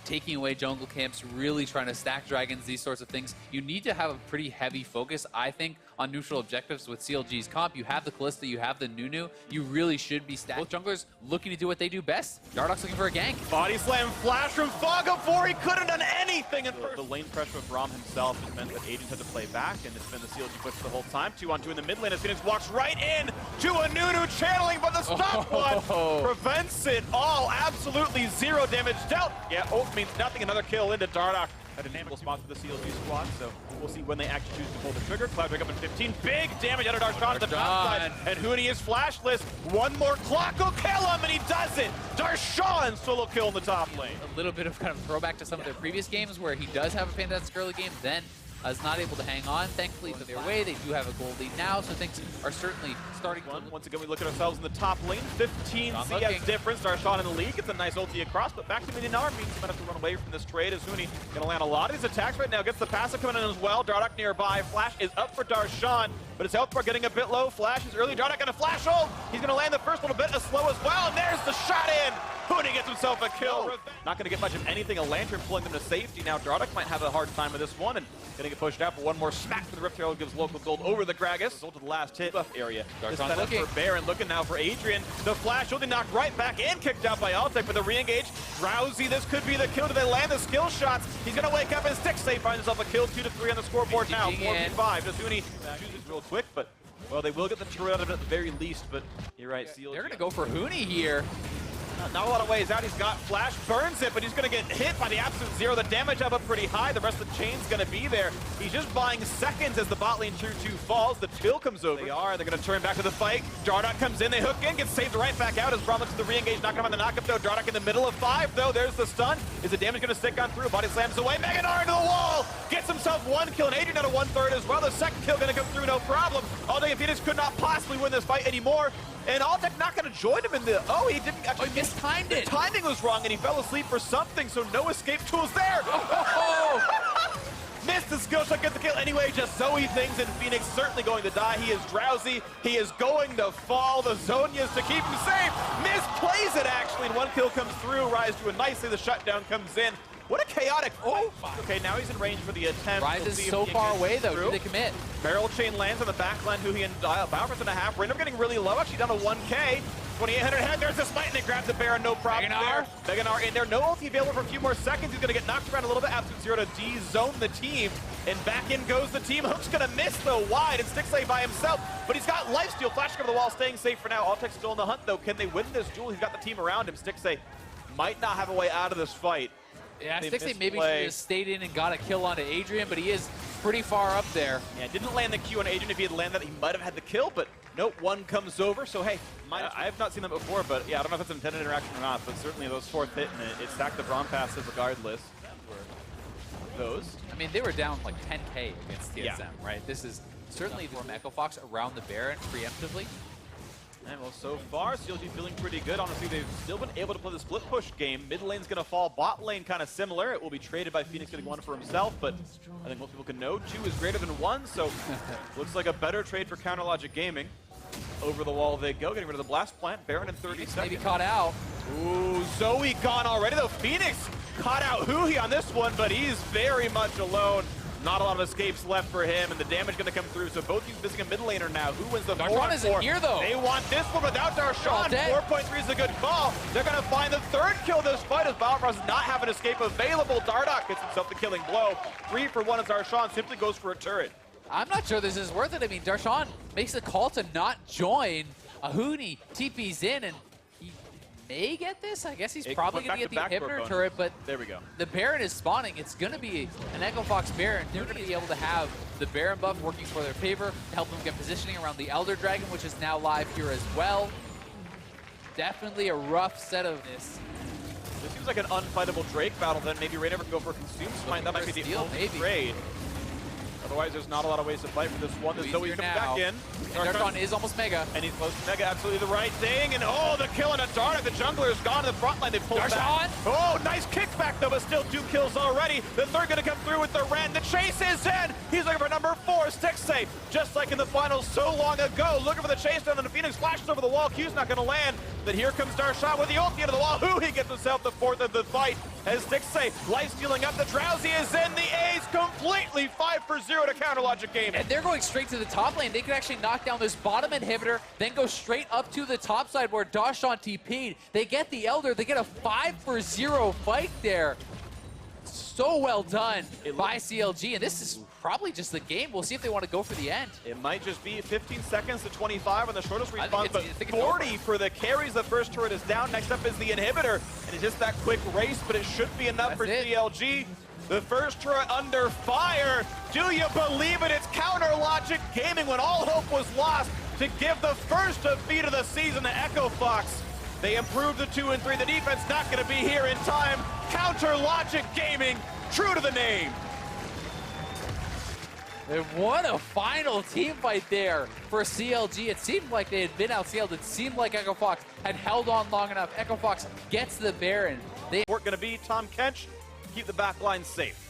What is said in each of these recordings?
taking away jungle camps, really trying to stack dragons, these sorts of things. You need to have a pretty heavy focus, I think, on neutral objectives with CLG's comp. You have the Kalista, you have the Nunu. You really should be stacking. Both junglers looking to do what they do best. Dardoch's looking for a gank. Body slam flash from Fog04. He couldn't have done anything. The lane pressure of Braum himself has meant that Agents had to play back, and it's been the CLG push the whole time. 2-on-2 in the mid lane as Phoenix walks right in to a Nunu channeling, but the stop one prevents it all. Absolutely zero damage dealt. Yeah, ult means nothing. Another kill into Dardoch. A dynamical spot for the CLG squad, so we'll see when they actually choose to pull the trigger. Cloud break up in 15. Big damage out of Darshan to the top side. And Huni is flashless. One more clock will kill him, and he does it. Darshan solo kill in the top lane. A little bit of kind of throwback to some of their previous games where he does have a fantastic early game, then is not able to hang on. Thankfully, to their way, they do have a gold lead now, so things are certainly starting to... Once again, we look at ourselves in the top lane. 15 CS difference. Darshan in the lead gets a nice ulti across, but back to Midinar means he might have to run away from this trade as Huni going to land a lot of his attacks right now. Gets the passive coming in as well. Dardoch nearby. Flash is up for Darshan, but his health bar getting a bit low. Flash is early. Dardoch going to flash ult. He's going to land the first little bit slow as well, and there's the shot in. Huni gets himself a kill. Not going to get much of anything. A lantern pulling them to safety. Now Dardoch might have a hard time with this one, and going to get pushed out for one more smack for the Rift Herald. Gives local gold over the Gragas. Result of the last hit buff area. Darshan looking for Baron, looking now for Adrian. The flash will be knocked right back and kicked out by Altec for the re-engage. Drowsy, this could be the kill. Do they land the skill shots? He's going to wake up and Stixay finds himself a kill. 2-3 on the scoreboard now. 4v5. Does Huni chooses real quick, but well, they will get the turret out of it at the very least, but you're right, CLG. They're going to go for Huni here. Not a lot of ways out. He's got flash, burns it, but he's going to get hit by the absolute zero. The damage up pretty high. The rest of the chain's going to be there. He's just buying seconds as the bot lane tier 2 falls. The chill comes over. They're going to turn back to the fight. Dardoch comes in. They hook in, gets saved right back out as Braum looks to the re-engage, knocking him on the knockup though. Dardoch in the middle of 5 though. There's the stun. Is the damage going to stick on through? Body slams away. Meganar into the wall. Gets himself one kill, and Adrian out of 1/3 as well. The second kill going to come through, no problem. Although Phoenix could not possibly win this fight anymore. And Altec not going to join him in the... Oh, he didn't actually... He mistimed it. The timing was wrong, and he fell asleep for something, so no escape tools there. Missed the skill shot, gets the kill. Anyway, just Zoe things, and Phoenix certainly going to die. He is drowsy. He is going to fall. The Zonias to keep him safe. Misplays it, actually, and one kill comes through. Rise to it nicely. The shutdown comes in. What a chaotic... Oh, okay, now he's in range for the attempt. Rise is so far away, though. Do they commit? Barrel chain lands on the backline. Who he and Bowers and a half. Random getting really low, actually down to 1K. 2,800 head. There's the smite, and they grab the Baron. No problem there. Meganar in there. No ulti available for a few more seconds. He's going to get knocked around a little bit. Absolute zero to D-zone the team. And back in goes the team. Hook's going to miss, though, wide. And Stixay by himself. But he's got lifesteal. Flash over the wall, staying safe for now. Altec's still in the hunt, though. Can they win this duel? He's got the team around him. Stixay might not have a way out of this fight. Yeah, Stixay maybe should have stayed in and got a kill onto Adrian, but he is pretty far up there. Yeah, didn't land the Q on Adrian. If he had landed that, he might have had the kill, but nope, one comes over. So, hey, I have not seen that before, but yeah, I don't know if it's an intended interaction or not, but certainly those fourth hit, and it stacked the Braum passes regardless. Those. I mean, they were down like 10K against TSM, right? This is certainly the Echo Fox around the Baron preemptively. And well, so far, CLG feeling pretty good. Honestly, they've still been able to play the split push game. Mid lane's going to fall, bot lane kind of similar. It will be traded by Phoenix getting one for himself, but I think most people can know 2 is greater than 1, so looks like a better trade for Counter Logic Gaming. Over the wall they go, getting rid of the blast plant. Baron in 30 seconds. Maybe caught out. Ooh, Zoe gone already, though. Phoenix caught out Huhi on this one, but he's very much alone. Not a lot of escapes left for him, and the damage going to come through. So both teams missing a mid laner now. Who wins the 4-on-4? Darshan isn't here, though. They want this one without Darshan. 4.3 is a good call. They're going to find the third kill this fight as Balfrost does not have an escape available. Dardoch gets himself the killing blow. 3 for 1 as Darshan simply goes for a turret. I'm not sure this is worth it. I mean, Darshan makes a call to not join. Huni TP's in, and he may get this. I guess he's probably going to get the inhibitor turret, but there we go. The Baron is spawning. It's going to be an Echo Fox Baron. They're going to be able to have the Baron buff working for their favor to help them get positioning around the Elder Dragon, which is now live here as well. Definitely a rough set of this. This seems like an unfightable Drake battle. Then maybe Raynor can go for a Consume Smite. That might be the only trade. Otherwise, there's not a lot of ways to fight for this one. There's Zoe coming back in. Darshan is almost Mega. And he's close to Mega, absolutely the right thing. And oh, the kill on a Dardoch. The jungler is gone to the front line. They pulled back. Oh, nice kickback though, but still 2 kills already. The third going to come through with the Ren. The chase is in. He's looking for number 4. Stixay, just like in the finals so long ago. Looking for the chase down, and the Phoenix flashes over the wall. Q's not going to land. But here comes Darshan with the ulti into the wall. He gets himself the fourth of the fight. As Sticks say, life stealing up. The Drowsy is in. The A's completely 5 for 0 to KazaLoLLCShighlights Gaming. And they're going straight to the top lane. They could actually knock down this bottom inhibitor, then go straight up to the top side where Darshan TP'd. They get the Elder. They get a 5 for 0 fight there. So well done by CLG, and this is probably just the game. We'll see if they want to go for the end. It might just be 15 seconds to 25 on the shortest response, but it's 40 for the carries. The first turret is down. Next up is the inhibitor, and it's just that quick race, but it should be enough for CLG. The first turret under fire. Do you believe it? It's KazaLoLLCShighlights Gaming when all hope was lost to give the first defeat of the season to Echo Fox. They improved the 2 and 3. The defense not going to be here in time. KazaLoLLCShighlights Gaming, true to the name. What a final team fight there for CLG. It seemed like they had been outscaled. It seemed like Echo Fox had held on long enough. Echo Fox gets the Baron. We're going to be Tom Kench. Keep the back line safe.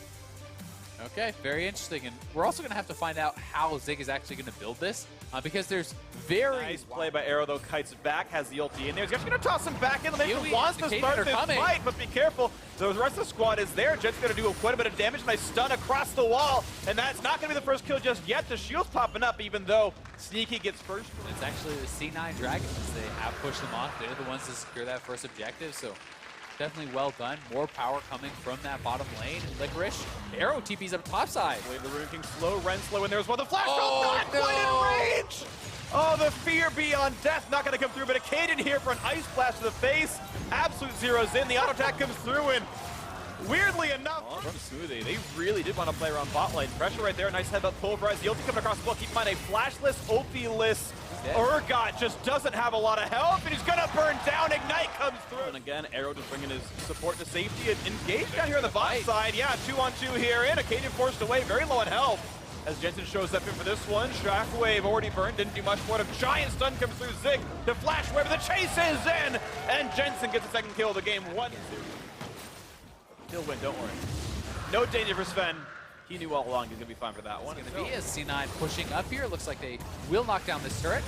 Okay, very interesting. And we're also going to have to find out how Zig is actually going to build this because there's very... Nice play by Arrow, though. Kites back, has the ulti in there. He's actually going to toss him back in. The Mason wants to start this fight, but be careful. So the rest of the squad is there. Jet's going to do quite a bit of damage. Nice stun across the wall, and that's not going to be the first kill just yet. The shield's popping up, even though Sneaky gets first. It's actually the C9 Dragons. They have pushed them off. They're the ones to secure that first objective, so... definitely well done. More power coming from that bottom lane. Licorice, Arrow TP's up top side. Wait, the Rune King slow, Ren slow, and there's one. The flash not no. quite in range! Oh, the fear beyond death not going to come through, but a Kaden here for an ice blast to the face. Absolute zeros in. The auto attack comes through, and weirdly enough, from Smoothie, they really did want to play around bot lane. Pressure right there. Nice headbutt pulverize. The ulti coming across the wall. Keep in mind, a flashless, ulti-less Urgot just doesn't have a lot of health, and he's going to burn down. Ignite comes through. And again, Arrow just bringing his support to safety and engaged down here on the bot side. Yeah, 2-on-2 here in. Acadian forced away, very low in health. As Jensen shows up in for this one. Shockwave already burned, didn't do much more. A giant stun comes through Zig to flash wave. The chase is in, and Jensen gets the second kill of the game. 1-2. He'll win, don't worry. No danger for Sven. He knew all along he was going to be fine for that one. It's going to be a C9 pushing up here. Looks like they will knock down this turret.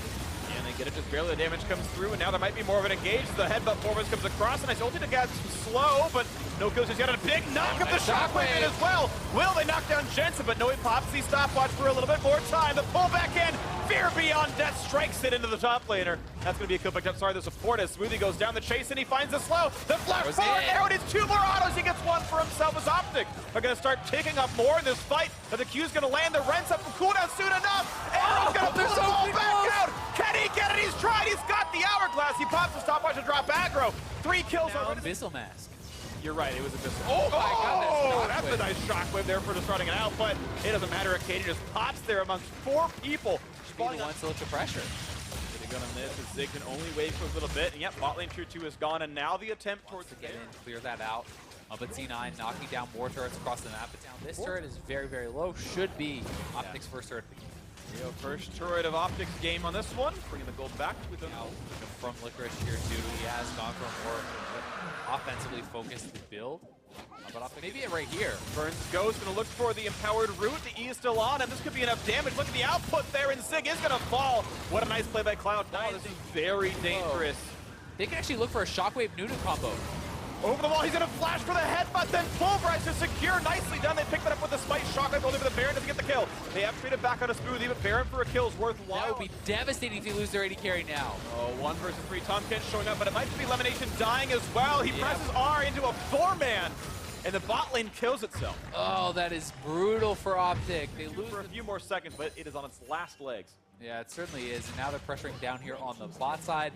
And they get it, just barely the damage comes through, and now there might be more of an engage. The headbutt forwards comes across, and nice ulti to get slow, but no kills. He's got a big knock of the shockwave in as well. Will they knock down Jensen? But no, he pops the stopwatch for a little bit more time. The pull back in, fear beyond death strikes it into the top laner. That's going to be a kill picked up. Sorry, the support as Smoothie goes down the chase, and he finds the slow. The flash forward arrow needs 2 more autos. He gets 1 for himself as Optic are going to start taking up more in this fight. But the Q's going to land. The Rent's up from cooldown soon enough. Arrow's going to pull the ball back out. Can he get it? He's tried. He's got the hourglass. He pops the stopwatch to drop aggro. 3 kills already. Abyssal Mask. You're right, it was Abyssal. Oh my God, that's a nice shockwave there for just starting it out, but it doesn't matter. Acadian just pops there amongst 4 people. Spawning on to look at pressure. Gonna miss as Zig can only wait for a little bit, and yep, bot lane tier 2 is gone, and now the attempt towards to get in, clear that out. But C9 knocking down more turrets across the map. But down this turret is very, very low. Should be Optic's first turret. First turret of Optic's game on this one, bringing the gold back with them. From Licorice here too. He has gone for a more offensively focused build. But Optic, maybe it right here. Burns Ghost gonna look for the empowered root. The E is still on, and this could be enough damage. Look at the output there, and Zig is gonna fall. What a nice play by Cloud9. Oh, this is very dangerous. They can actually look for a Shockwave Nunu combo. Over the wall, he's gonna flash for the headbutt, then pulverize to secure. Nicely done. They picked it up with the spike. Shockwave only for the Baron doesn't get the kill. They have traded back on a Smoothie, but Baron for a kill is worthwhile. That would be devastating if they lose their AD carry now. Oh, 1 versus 3. Tom Kent showing up, but it might just be Elimination dying as well. He presses R into a 4-man, and the bot lane kills itself. Oh, that is brutal for Optic. They lose for a few more seconds, but it is on its last legs. Yeah, it certainly is. And now they're pressuring down here on the bot side.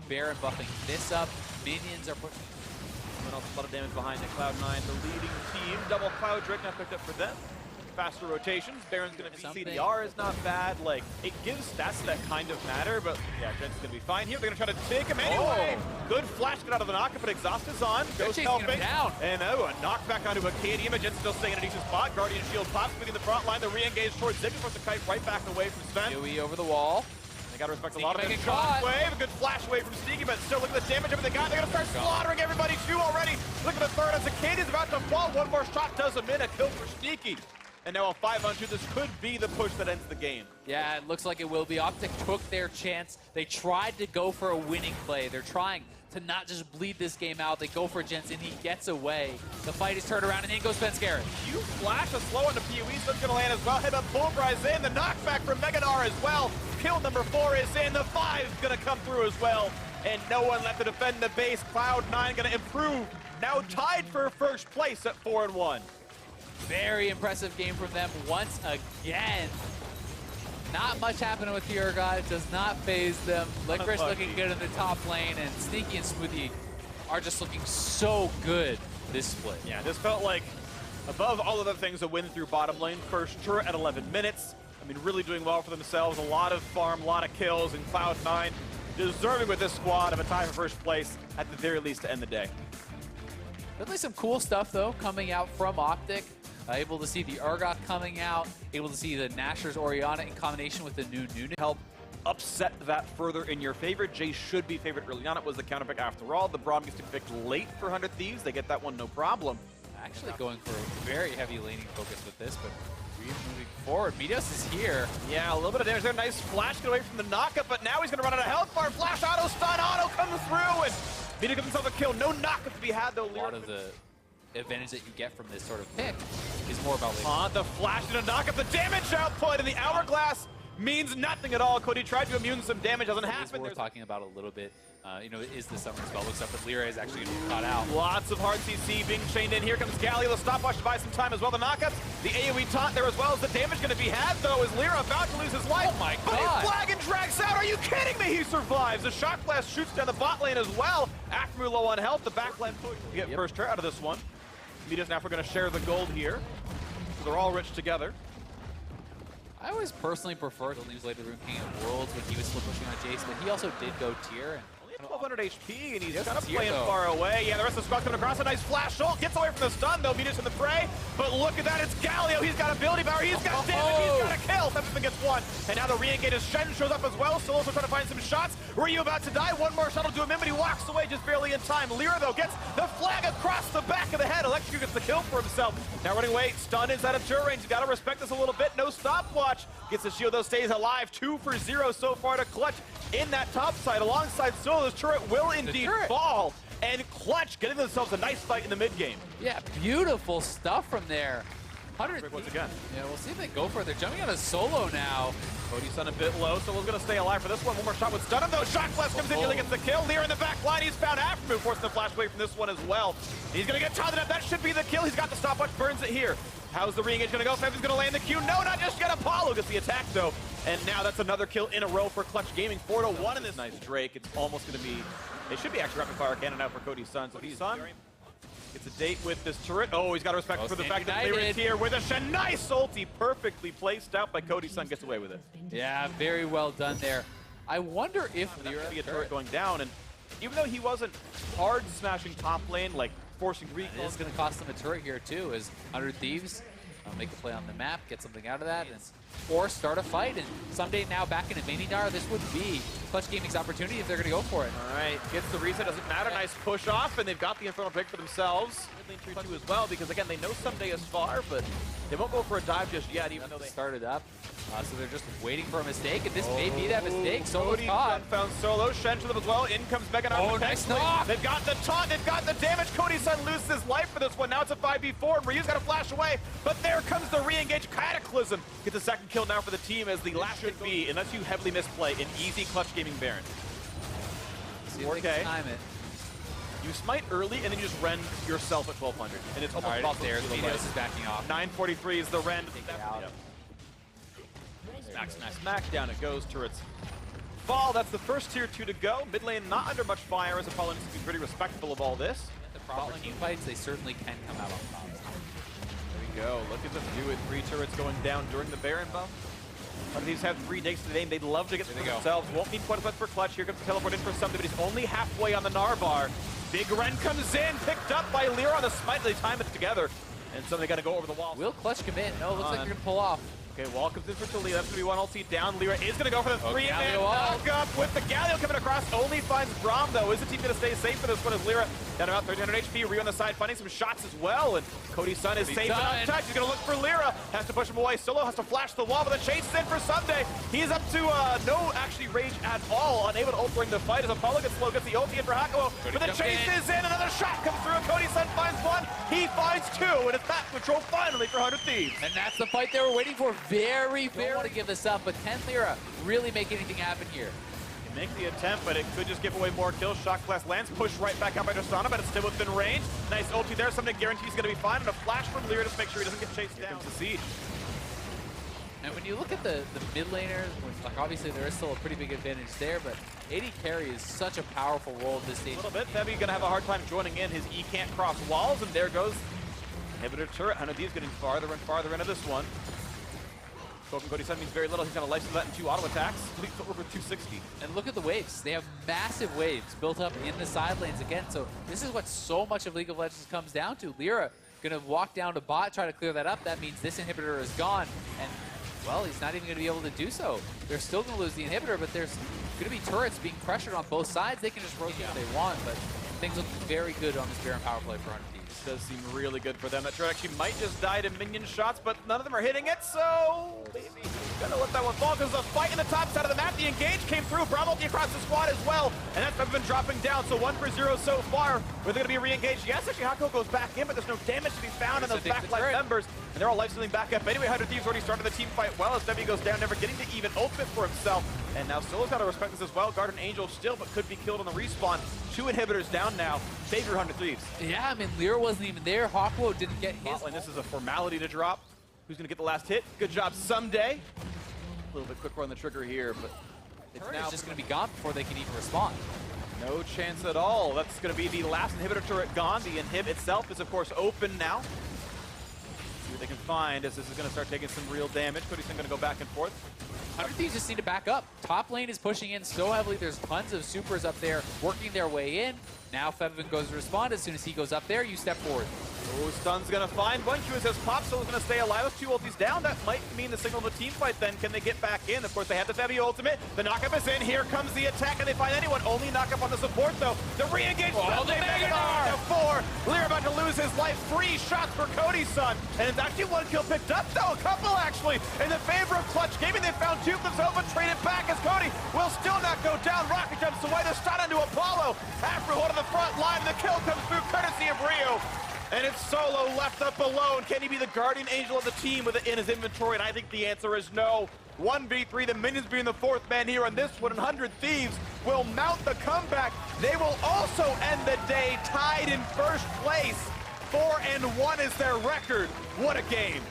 Baron buffing this up. Minions are pushing. A lot of damage behind the Cloud9, the leading team. Double Cloud Drake now picked up for them. Faster rotations. Baron's going to be CDR is not bad. Like, it gives stats that kind of matter, but yeah, Jensen's going to be fine here. They're going to try to take him anyway. Good flash get out of the knockup, but Exhaust is on. Goes helping. And a knockback onto Acadian. Jensen's still staying in a decent spot. Guardian Shield pops within the front line. The re-engage towards Zig. Supposed to kite right back away from Sven. Dewey over the wall. Gotta respect a lot of them. Shockwave, a good flash wave from Sneaky, but still look at the damage of the guy. They're gonna start slaughtering everybody too already. Look at the third as Acadian's about to fall. 1 more shot does him in. A kill for Sneaky. And now a 5-on-2, this could be the push that ends the game. Yeah, it looks like it will be. Optic took their chance. They tried to go for a winning play. They're trying to not just bleed this game out. They go for Jensen. He gets away. The fight is turned around, and in goes Spenskaren. You flash a slow on the PoE, so it's going to land as well. Hit up Bullbride's in. The knockback from Meganar as well. Kill number 4 is in. The 5 is going to come through as well. And no one left to defend the base. Cloud9 going to improve. Now tied for first place at 4-1. Very impressive game from them once again. Not much happening with the Urgot. It does not phase them. Licorice looking good in the top lane, and Sneaky and Smoothie are just looking so good this split. Yeah, this felt like, above all other things, a win through bottom lane. First turret at 11 minutes. I mean, really doing well for themselves. A lot of farm, a lot of kills, and Cloud9 deserving with this squad of a tie for first place, at the very least, to end the day. Definitely some cool stuff, though, coming out from Optic. Able to see the Urgot coming out, able to see the Nashor's Orianna in combination with the new Nunu. Help upset that further in your favor. Jay should be favored early on. It was the counterpick after all. The Braum gets to pick late for 100 Thieves. They get that one, no problem. Actually going for a very heavy laning focus with this, but moving forward. Meteos is here. Yeah, a little bit of damage there. Nice flash, get away from the knockup, but now he's going to run out of health bar. Flash auto stun, auto comes through, and Meteos gives himself a kill. No knockup to be had, though. A lot of the advantage that you get from this sort of pick is more about laning. The flash and a knockup, the damage output, and the hourglass means nothing at all. Cody tried to immune some damage, doesn't happen. We're talking about a little bit. Is the summoning spell. Looks up, but Lyra is actually going to be caught out. Lots of hard CC being chained in. Here comes Galio, the stopwatch to buy some time as well. The knockups, the AoE taunt there as well. As the damage going to be had, though, is Lyra about to lose his life. Oh my but god! But flag and drags out. Are you kidding me? He survives. The shock blast shoots down the bot lane as well. After low on health, the backline push. We get first turret out of this one. Meteos now we're going to share the gold here. So they're all rich together. I always personally prefer the Leaves Later Rune King of Worlds when he was still pushing on Jace, but he also did go tier. And 1200 HP, and he's kind of playing far away. Yeah, the rest of the squad's coming across. A nice flash ult. Gets away from the stun, though. Meteos in the fray. But look at that. It's Galio. He's got ability power. He's got damage. He's got a kill. Everything gets one. And now the re-engage as Shen shows up as well. Still also trying to find some shots. Were you about to die? One more shuttle to him, but he walks away just barely in time. Lyra, though, gets the flag across the back of the head. Electric gets the kill for himself. Now running away. Stun inside of turret range. You got to respect this a little bit. No stopwatch. Gets the shield, though. Stays alive. 2 for 0 so far to Clutch in that top side alongside Solo. This turret will indeed fall, and Clutch getting themselves a nice fight in the mid game. Yeah, beautiful stuff from there. 100 once again. Yeah, we'll see if they go for it. They're jumping on a Solo now. Cody's on a bit low, Solo's going to stay alive for this one. One more shot with stun him, though. Shock blast comes in, nearly gets the kill. Lyra in the back line. He's found Aftermove, forcing the flash away from this one as well. He's going to get taunted up. That should be the kill. He's got the stopwatch, burns it here. How's the re-engage going to go? Fev's going to land the Q. No, not just yet. Apollo gets the attack, though. And now that's another kill in a row for Clutch Gaming. 4-1 in this nice Drake. It's almost going to be... They should be actually rapid fire cannon out for Cody's son. So he's gets a date with this turret. Oh, he's got to respect for the fact that Lyra is here with a nice ulti, perfectly placed out by Cody's son. Gets away with it. Yeah, very well done there. I wonder if Lyra a turret going down, and even though he wasn't hard smashing top lane, like forcing recall, it's going to cost them a turret here too. As 100 Thieves make a play on the map, get something out of that, or start a fight. And someday now back into Vanidar, this would be Clutch Gaming's opportunity if they're going to go for it. All right, gets the reset, doesn't matter. Nice push off, and they've got the Infernal pick for themselves. Mid lane 3-2 as well, because again, they know someday is far, but they won't go for a dive just yet, even though they started up. So they're just waiting for a mistake, and this may be that mistake. Solo's caught. Found Solo, Shen to them as well. In comes Meganar. Oh, nice knock. They've got the taunt, they've got the damage. Cody's son loses his life for this one. Now it's a 5v4, and Ryu's got to flash away, but there comes the re-engage. Cataclysm gets a second kill now for the team, as the last should be, unless you heavily misplay, an easy Clutch Gaming Baron. See if they can time it. You smite early, and then you just rend yourself at 1200, and it's almost possible. There, Meteos is backing off. 943 is the rend. Out. Smack, smack, smack. Down it goes. Turrets fall. That's the first tier 2 to go. Mid lane not under much fire, as Apollo needs to be pretty respectful of all this. The proper team fights, they certainly can come out on top. There we go. Look at them do it. 3 turrets going down during the Baron buff. But these have 3 dates to the name. They'd love to get them themselves. Won't need quite as much for Clutch. Here comes the teleport in for somebody, but he's only halfway on the Narvar. Big Ren comes in, picked up by Lyra on the smite. They time it together. And so they got to go over the wall. Will Clutch commit? No, looks like they're going to pull off. Okay, wall comes in for Talia. That's going to be one ulti down. Lyra is going to go for the three-man knock-up with the Galio coming across. Only finds Braum, though. Is the team going to stay safe for this one as Lyra down about 1300 HP. Ryu on the side finding some shots as well. And Cody's son is safe and untouched. He's going to look for Lyra. Has to push him away. Solo has to flash the wall, but the chase is in for Sunday. He's up to no actually rage at all. Unable to ult during the fight as Apollo gets slow. Gets the ulti in for Hakuo. But the chase is in. Another shot comes through. Cody's son finds one. He finds two. And it's back control finally for 100 Thieves. And that's the fight they were waiting for. Very want to give this up, but can Lyra really make anything happen here? They make the attempt, but it could just give away more kills. Shock Blast lands, push right back up by Dostana, but it's still within range. Nice ulti there, something guarantees he's going to be fine, and a flash from Lyra to make sure he doesn't get chased down. To Siege. And when you look at the mid laners, like obviously there is still a pretty big advantage there, but AD carry is such a powerful role at this stage. A little bit. Febby going to have a hard time joining in. His E can't cross walls, and there goes inhibitor turret. 100 Thieves getting farther and farther into this one. Cody Sun means very little. He's going to lifesteal that in 2 auto attacks. Fleet footwork with 260. And look at the waves. They have massive waves built up in the side lanes again. So this is what so much of League of Legends comes down to. Lyra going to walk down to bot, try to clear that up. That means this inhibitor is gone. And, well, he's not even going to be able to do so. They're still going to lose the inhibitor, but there's going to be turrets being pressured on both sides. They can just rotate if they want, but things look very good on this Baron power play for 100 Thieves. Does seem really good for them. That turret actually might just die to minion shots, but none of them are hitting it, so maybe he's gonna let that one fall because there's a fight in the top side of the map. The engage came through. Braum ulti across the squad as well, and that's been dropping down. So 1 for 0 so far. Were they gonna be re-engaged? Yes, actually Hakuo goes back in, but there's no damage to be found in those backline members, and they're all lifestealing back up. Anyway, 100 Thieves already started the team fight well as Debbie goes down, never getting to even ultimate for himself. And now Solo's got to respect this as well. Guardian Angel still, but could be killed on the respawn. 2 inhibitors down now. Favor 100 Thieves. Yeah, I mean, Lyra wasn't even there. Hakuo didn't get his. And this is a formality to drop. Who's going to get the last hit? Good job someday. A little bit quicker on the trigger here, but it's now just going to be gone before they can even respond. No chance at all. That's going to be the last inhibitor turret gone. The inhib itself is, of course, open now. See what they can find as this is going to start taking some real damage. Cody's going to go back and forth. 100 Thieves just need to back up. Top lane is pushing in so heavily. There's tons of supers up there working their way in. Now Fevin goes to respond. As soon as he goes up there, you step forward. Oh, Stun's going to find one. Q says Pop Solo's going to stay alive with 2 ultis down. That might mean the signal of a team fight then. Can they get back in? Of course, they have the Febby ultimate. The knockup is in. Here comes the attack. Can they find anyone? Only knockup on the support, though. The re-engage. Oh, the Megadar! 4. Lyra about to lose his life. 3 shots for Cody's son. And it's actually 1 kill picked up, though. A couple, actually, in the favor of Clutch Gaming. They found 2 flips over, traded back as Cody will still not go down. Rocket jumps away to start into Apollo. After holding the front line, the kill comes through courtesy of Rio. And it's Solo left up alone. Can he be the guardian angel of the team with it in his inventory? And I think the answer is no. 1v3, the minions being the 4th man here on this one. 100 Thieves will mount the comeback. They will also end the day tied in first place. 4-1 is their record. What a game.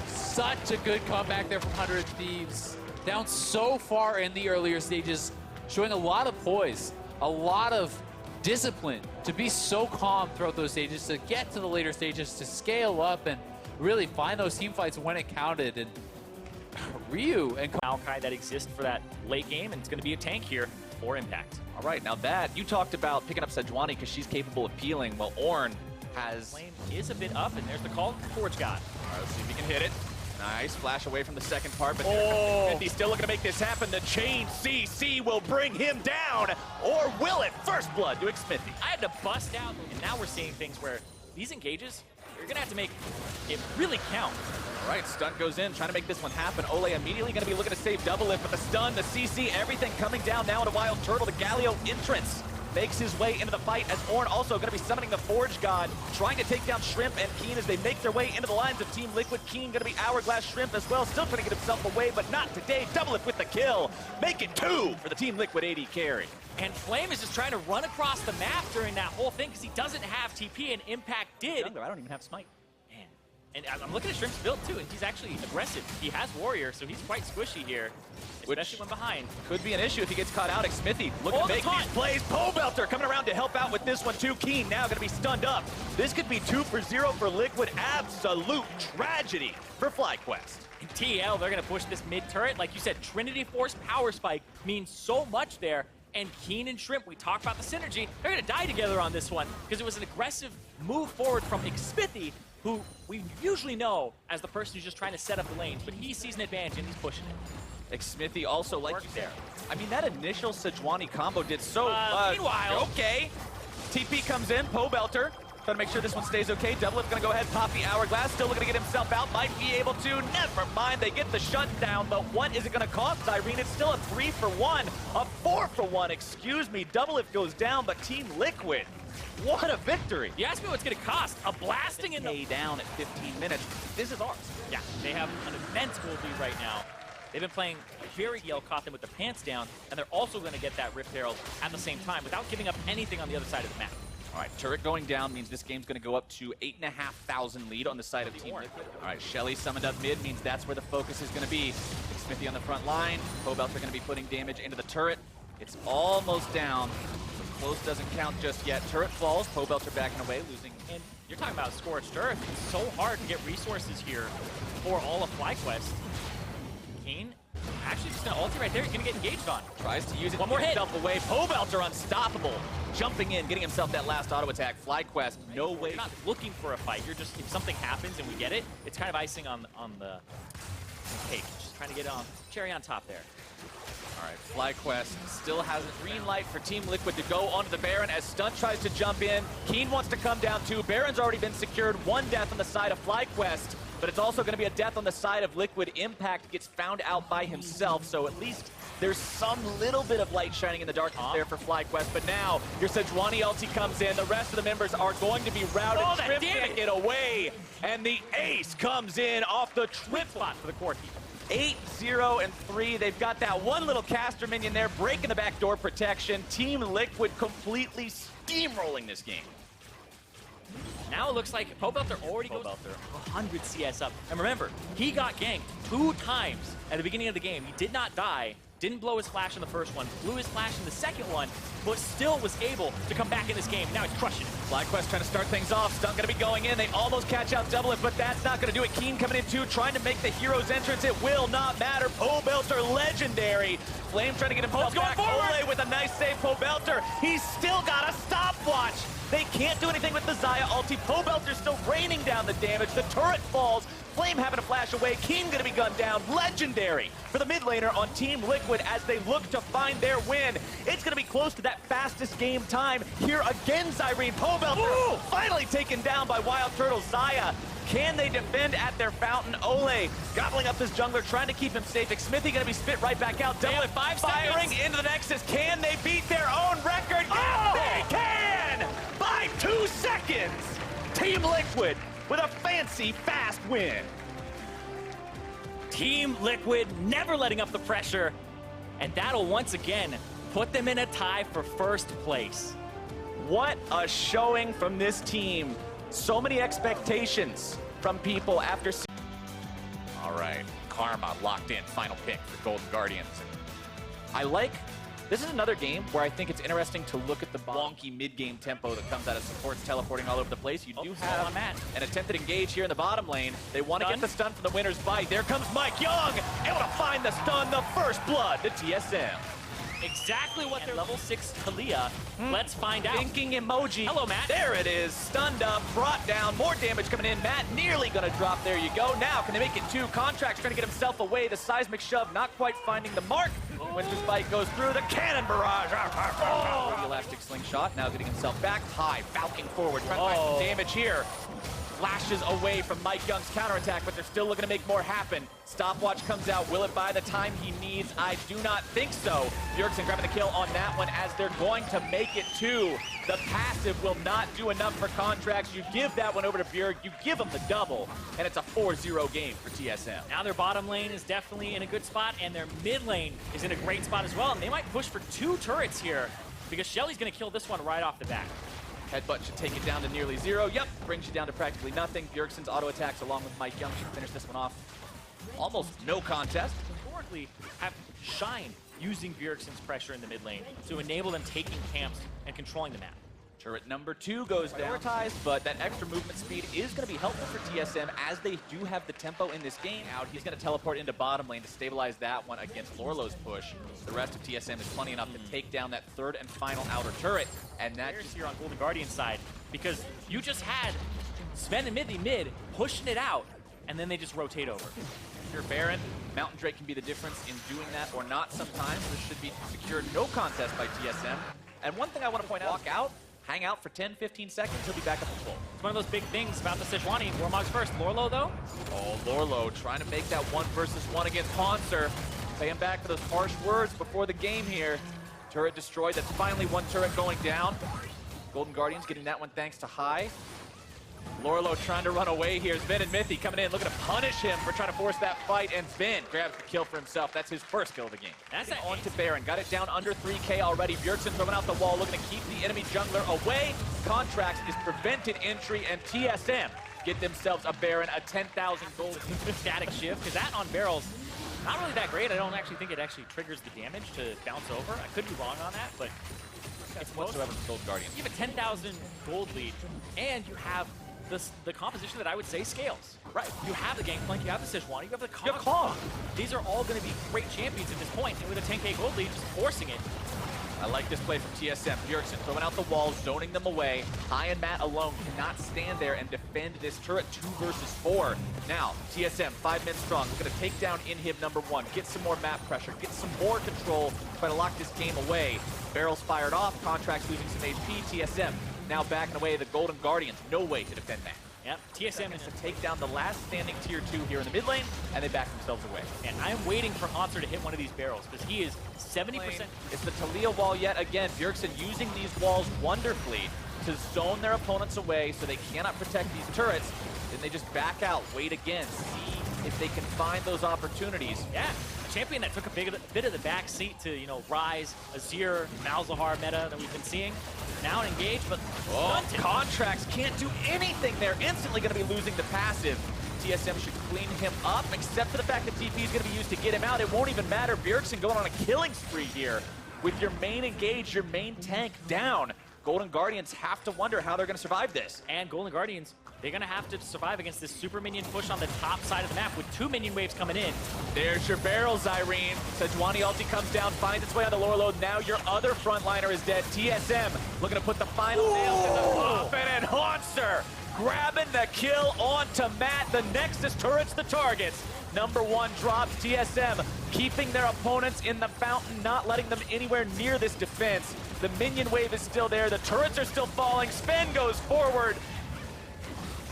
Such a good comeback there from 100 Thieves. Down so far in the earlier stages, showing a lot of poise, a lot of discipline to be so calm throughout those stages, to get to the later stages, to scale up and really find those team fights when it counted. And Ryu and Maokai that exist for that late game, and it's going to be a tank here for Impact. All right, now that you talked about picking up Sejuani because she's capable of peeling, well, Ornn has... Flame is a bit up, and there's the call from Forge God. All right, let's see if he can hit it. Nice flash away from the second part, but he's still looking to make this happen. The chain CC will bring him down, or will it? First blood doing Smithy. I had to bust out, and now we're seeing things where these engages, you're gonna have to make it really count. All right, stun goes in, trying to make this one happen. Ole immediately gonna be looking to save double lift, but the stun, the CC, everything coming down now in a Wild Turtle. The Galio entrance makes his way into the fight as Ornn also going to be summoning the Forge God, trying to take down Shrimp and Keen as they make their way into the lines of Team Liquid. Keen going to be Hourglass Shrimp as well, still trying to get himself away, but not today. Double it with the kill. Make it 2 for the Team Liquid AD carry. And Flame is just trying to run across the map during that whole thing because he doesn't have TP, and Impact did. I don't even have Smite. Man. And I'm looking at Shrimp's build too, and he's actually aggressive. He has Warrior, so he's quite squishy here. Especially when behind. Could be an issue if he gets caught out. Smithy looking to make these plays. Pole Belter coming around to help out with this one too. Keen now going to be stunned up. This could be 2 for 0 for Liquid. Absolute tragedy for FlyQuest. In TL, they're going to push this mid turret. Like you said, Trinity Force Power Spike means so much there. And Keen and Shrimp, we talked about the synergy. They're going to die together on this one because it was an aggressive move forward from Xmithy, who we usually know as the person who's just trying to set up the lanes, but he sees an advantage and he's pushing it. Xmithie also, like you said, I mean, that initial Sejuani combo did so... Meanwhile... Okay. TP comes in, Pobelter. Trying to make sure this one stays okay. Doublelift's gonna go ahead, pop the hourglass. Still looking to get himself out. Might be able to. Never mind. They get the shutdown, but what is it gonna cost Irene? It's still a 3-for-1. A 4-for-1, excuse me. Doublelift goes down, but Team Liquid, what a victory. You asked me what's gonna cost. A blasting in the... down at 15 minutes. This is ours. Yeah, they have an immense gold lead right now. They've been playing very Yale caught them with their pants down, and they're also gonna get that Rift Herald at the same time without giving up anything on the other side of the map. All right, turret going down means this game's going to go up to 8,500 lead on the side of Team Liquid. All right, Shelly summoned up mid means that's where the focus is going to be. Xmithie on the front line. Pobelter going to be putting damage into the turret. It's almost down. So close doesn't count just yet. Turret falls. Pobelter backing away, losing. And you're talking about Scorched Earth. It's so hard to get resources here for all of FlyQuest. Keen actually just going to ulti right there. He's going to get engaged on. Tries to use it. One more hit. Himself away. Pobelter unstoppable. Jumping in, getting himself that last auto attack. FlyQuest, no way. You're not looking for a fight. You're just, if something happens and we get it, it's kind of icing on the cake. Just trying to get on cherry on top there. All right, FlyQuest still has a green light for Team Liquid to go onto the Baron as Stunt tries to jump in. Keen wants to come down too. Baron's already been secured. One death on the side of FlyQuest, but it's also going to be a death on the side of Liquid. Impact gets found out by himself, so at least there's some little bit of light shining in the darkness there for FlyQuest. But now your Sejuani ulti comes in. The rest of the members are going to be routed. Trip can't get away, and the ace comes in off the trip spot for the core team. 8-0 and 3. They've got that one little caster minion there, breaking the backdoor protection. Team Liquid completely steamrolling this game. Now it looks like Pobelter already goes 100 CS up. And remember, he got ganked 2 times at the beginning of the game. He did not die, didn't blow his flash in the first one, blew his flash in the second one, but still was able to come back in this game. Now he's crushing it. FlyQuest trying to start things off. Stunt going to be going in. They almost catch out Doublelift, but that's not going to do it. Keen coming in too, trying to make the hero's entrance. It will not matter. Pobelter legendary. Flame trying to get himself back. Ole with a nice save. Pobelter, he's still got a stopwatch. They can't do anything with the Xayah ulti. Pobelter's still raining down the damage. The turret falls. Flame having to flash away. Keen going to be gunned down. Legendary for the mid laner on Team Liquid as they look to find their win. It's going to be close to that fastest game time. Here again, Zyrene. Pobelter finally taken down by Wild Turtle. Xayah, can they defend at their fountain? Ole gobbling up this jungler, trying to keep him safe. Xmithie going to be spit right back out. Doublelift firing into the Nexus. Can they beat their own record? Yes, they can! By 2 seconds! Team Liquid with a fancy, fast win. Team Liquid never letting up the pressure, and that'll once again put them in a tie for first place. What a showing from this team. So many expectations from people after. All right, Karma locked in, final pick for Golden Guardians. This is another game where I think it's interesting to look at the wonky mid-game tempo that comes out of supports teleporting all over the place. You do have an attempted engage here in the bottom lane. They want to get the stun from the winner's bite. There comes Mike Young, able to find the stun, the first blood to TSM. Exactly what they're level 6 Talia. Let's find out. Thinking emoji. Hello, Matt. There it is. Stunned up, brought down, more damage coming in. Matt nearly gonna drop. There you go. Now, can they make it 2? Contract's trying to get himself away. The seismic shove not quite finding the mark. Winter's Bite goes through the cannon barrage. The elastic slingshot, now getting himself back high, falcing forward, trying to find some damage here. Flashes away from Mike Young's counterattack, but they're still looking to make more happen. Stopwatch comes out. Will it buy the time he needs? I do not think so. Bjergsen grabbing the kill on that one as they're going to make it 2. The passive will not do enough for Contracts. You give that one over to Bjerg, you give him the double, and it's a 4-0 game for TSM. Now their bottom lane is definitely in a good spot, and their mid lane is in a great spot as well, and they might push for 2 turrets here, because Shelly's going to kill this one right off the bat. Headbutt should take it down to nearly 0. Yep, brings you down to practically nothing. Bjergsen's auto attacks along with Mike Young should finish this one off. Almost no contest. Historically have shined using Bjergsen's pressure in the mid lane to enable them taking camps and controlling the map. Turret number 2 goes prioritized, but that extra movement speed is going to be helpful for TSM as they do have the tempo in this game. Out, he's going to teleport into bottom lane to stabilize that one against Lorlo's push. The rest of TSM is plenty enough to take down that 3rd and final outer turret, and that's here on Golden Guardian side, because you just had Sven and mid, pushing it out, and then they just rotate over. If you're Baron, Mountain Drake can be the difference in doing that or not sometimes. This should be secured no contest by TSM. And one thing I want to point out, walk out, hang out for 10, 15 seconds, he'll be back up to full. It's one of those big things about the Sejuani. Warmog's first. Lorlo, though? Oh, Lorlo trying to make that 1 versus 1 against Poncer. Paying back for those harsh words before the game here. Turret destroyed. That's finally one turret going down. Golden Guardians getting that one thanks to High. Lorlo trying to run away here. Sven and Mythy coming in, looking to punish him for trying to force that fight, and Sven grabs the kill for himself. That's his first kill of the game. That's on to Baron. Got it down under 3K already. Bjergsen throwing out the wall, looking to keep the enemy jungler away. Contracts is prevented entry, and TSM get themselves a Baron, a 10,000 gold Static shift, because that on barrels, not really that great. I don't actually think it actually triggers the damage to bounce over. I could be wrong on that, but it's whatsoever for Gold Guardian. You have a 10,000 gold lead, and you have the composition that I would say scales. Right. You have the Gangplank, you have the Sejuani, you have the Kong. These are all going to be great champions at this point, and with a 10K gold lead, just forcing it. I like this play from TSM. Bjergsen throwing out the walls, zoning them away. High and Matt alone cannot stand there and defend this turret 2 versus 4. Now, TSM, 5 men strong. We're going to take down Inhib #1, get some more map pressure, get some more control, try to lock this game away. Barrels fired off, Contracts losing some HP. TSM now backing away the Golden Guardians. No way to defend that. Yep, TSM is to take down the last standing tier 2 here in the mid lane, and they back themselves away. And I'm waiting for Poncer to hit one of these barrels, because he is 70%. It's the Talia wall yet again. Bjergsen using these walls wonderfully to zone their opponents away so they cannot protect these turrets. Then they just back out, wait again, see if they can find those opportunities. Yeah, a champion that took a bit of the back seat to, you know, Rise, Azir, Malzahar meta that we've been seeing. Now engaged, but Contracts can't do anything. They're instantly going to be losing the passive. TSM should clean him up, except for the fact that TP is going to be used to get him out. It won't even matter. Bjergsen going on a killing spree here. With your main engaged, your main tank down. Golden Guardians have to wonder how they're going to survive this. And Golden Guardians, they're going to have to survive against this super minion push on the top side of the map with 2 minion waves coming in. There's your barrels, Irene. Sejuani ulti comes down, finds its way on the lower load. Now your other frontliner is dead. TSM looking to put the final nails in the coffin, and Hauncer grabbing the kill onto Matt. The Nexus turret's the targets. #1 drops. TSM keeping their opponents in the fountain, not letting them anywhere near this defense. The minion wave is still there. The turrets are still falling. Sven goes forward.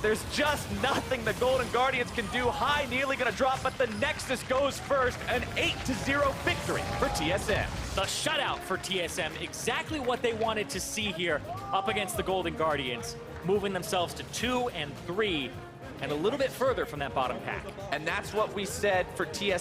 There's just nothing the Golden Guardians can do. High nearly going to drop, but the Nexus goes first. An 8-0 victory for TSM. The shutout for TSM, exactly what they wanted to see here up against the Golden Guardians, moving themselves to 2 and 3 and a little bit further from that bottom pack. And that's what we said for TSM.